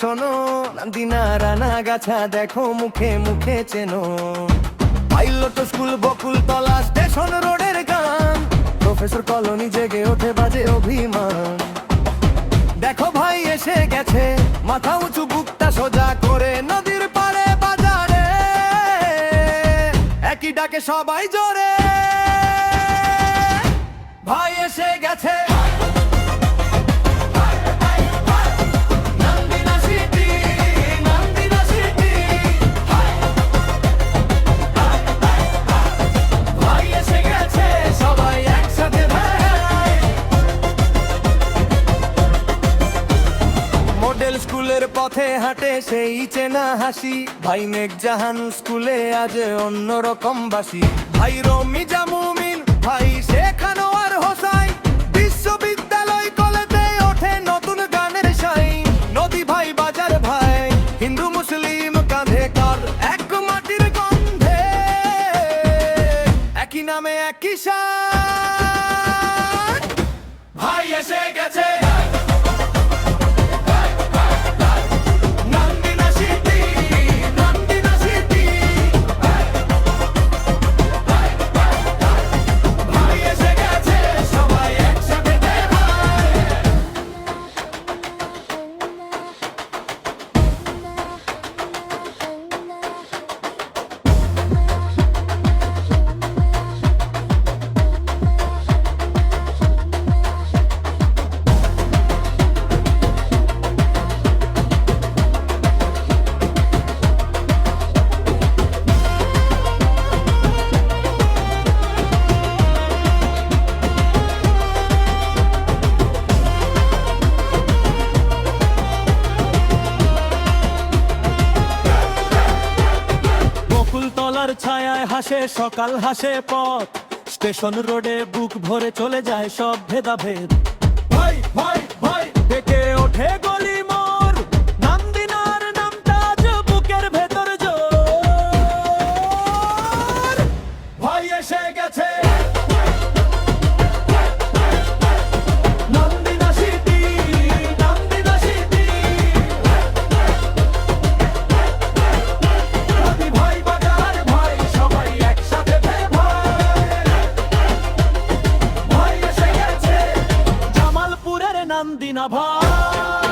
শোনো, নান্দিনা রানা গাছা দেখো মুখে মুখে চেনো। পাইলট স্কুল বকুলতলা স্টেশন রোডের গান, প্রফেসর কলোনি জেগে ওঠে বাজে অভিমান। দেখো ভাই এসে গেছে, মাথা উঁচু বুকটা সোজা করে নদীর পাড়ে বাজারে, একই ডাকে সবাই জোরে, ভাই এসে গেছে। মডেল স্কুলের পথে হাঁটে সেই চেনা হাসি, ভাই নেক জাহান স্কুলে আজ অন্যরকম বাসি। ভাই রমি জামুমিন, ভাই শেখানো আর হোসাই, বিশ্ববিদ্যালয় কলেজে ওঠে নতুন গানের সাই। নদী ভাই বাজার ভাই, হিন্দু মুসলিম কাঁধে কাঁধ, এক মাটির গন্ধে, একই নামে একই সাথ, ভাই এসে গেছে। ছায়ায় হাসে সকাল, হাসে পথ, স্টেশন রোডে বুক ভরে চলে যায় সব ভেদাভেদ। ভাই ভাই ভাই ডেকে ওঠে গলি মোর, নান্দিনার নামটা আজ বুকের ভেতর জোর, ভাই এসে গেছে। নান্দিনা ভাই।